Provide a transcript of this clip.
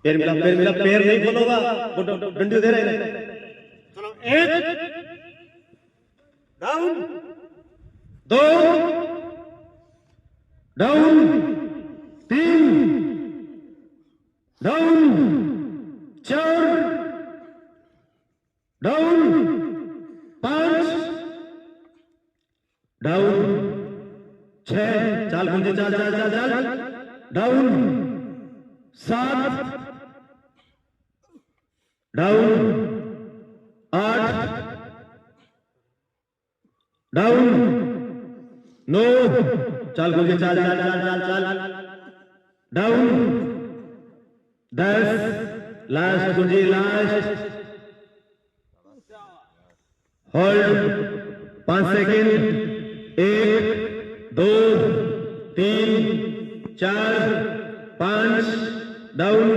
पैर नहीं खोलोगा वो डंडी दे रहे हैं। चलो एक डाउन, दो डाउन, तीन डाउन, चार डाउन, पांच डाउन, छह चाल मुझे चाल चाल चाल चाल डाउन, सात डाउन, आठ डाउन, नौ चाल मुझे चाल चाल चाल चाल चाल डाउन, 10 लास्ट मुझे लास्ट होल्ड 5 सेकेंड, 1 2 3 4 5 डाउन,